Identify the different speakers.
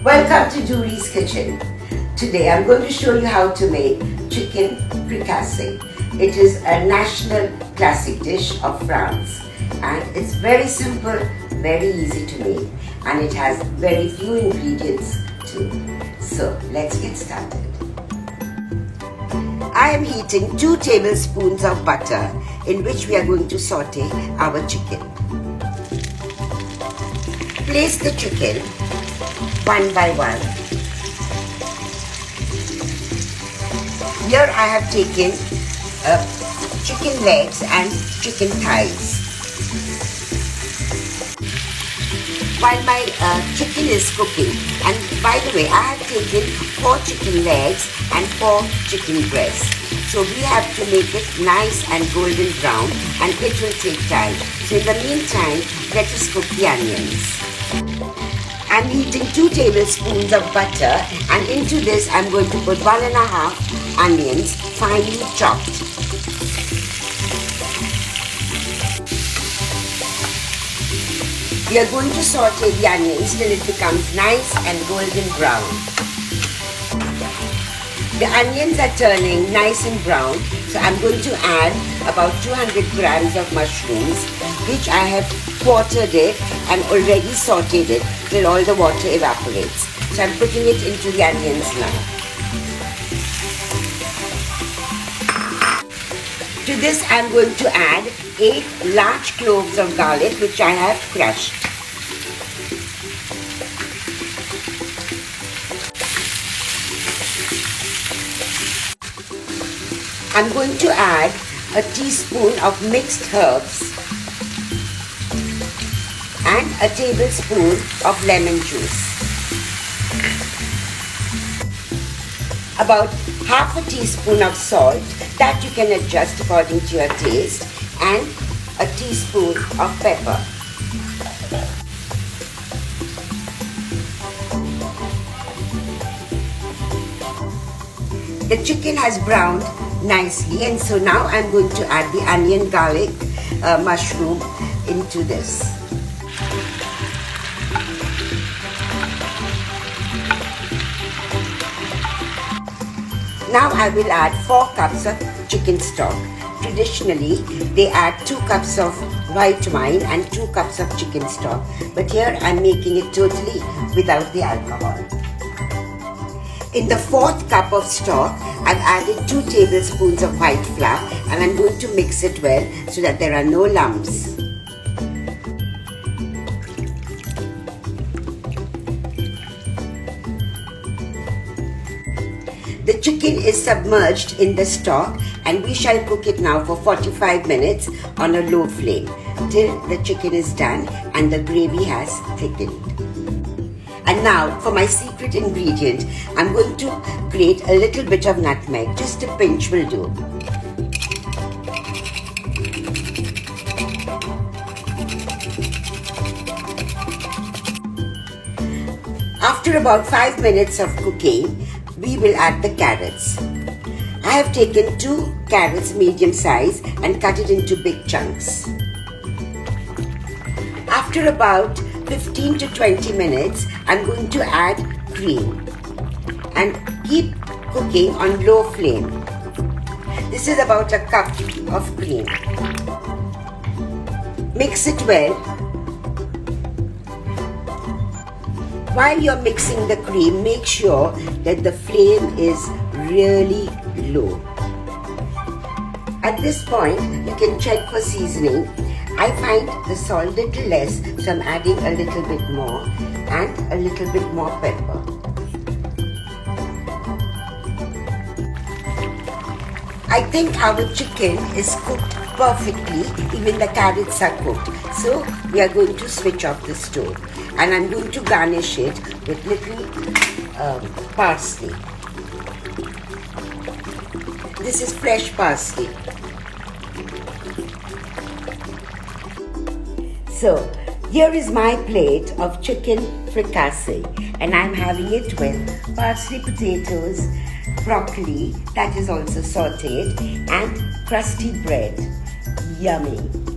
Speaker 1: Welcome to Duri's Kitchen. Today I'm going to show you how to make chicken fricassee. It is a national classic dish of France and it's very simple, very easy to make, and it has very few ingredients too. So let's get started. I am heating 2 tablespoons of butter in which we are going to saute our chicken. Place the chicken one by one. Here I have taken chicken legs and chicken thighs. While my chicken is cooking, and by the way, I have taken 4 chicken legs and 4 chicken breasts. So we have to make it nice and golden brown, and it will take time. So in the meantime, let us cook the onions. I'm heating 2 tablespoons of butter, and into this I'm going to put 1.5 onions finely chopped. We are going to saute the onions till it becomes nice and golden brown. The onions are turning nice and brown, so I'm going to add about 200 grams of mushrooms, which I have quartered it and already sauteed it till all the water evaporates. So I'm putting it into the onions now. To this I'm going to add 8 large cloves of garlic, which I have crushed. I'm going to add a teaspoon of mixed herbs and a tablespoon of lemon juice. About half a teaspoon of salt that you can adjust according to your taste, and a teaspoon of pepper. The chicken has browned nicely, and so now I'm going to add the onion, garlic, mushroom into this. Now I will add 4 cups of chicken stock. Traditionally, they add 2 cups of white wine and 2 cups of chicken stock, but here I'm making it totally without the alcohol. In the 4th cup of stock, I've added 2 tablespoons of white flour, and I'm going to mix it well so that there are no lumps. The chicken is submerged in the stock, and we shall cook it now for 45 minutes on a low flame till the chicken is done and the gravy has thickened. And now for my secret ingredient, I'm going to grate a little bit of nutmeg, just a pinch will do. After about 5 minutes of cooking, we will add the carrots. I have taken 2 carrots medium size and cut it into big chunks. After about 15 to 20 minutes, I'm going to add cream and keep cooking on low flame. This is about a cup of cream. Mix it well. While you're mixing the cream, make sure that the flame is really low. At this point, you can check for seasoning. I find the salt a little less, so I'm adding a little bit more and a little bit more pepper. I think our chicken is cooked perfectly, even the carrots are cooked. So we are going to switch off the stove, and I'm going to garnish it with little parsley. This is fresh parsley. So here is my plate of chicken fricassee, and I'm having it with parsley potatoes, broccoli that is also sauteed, and crusty bread. Yummy!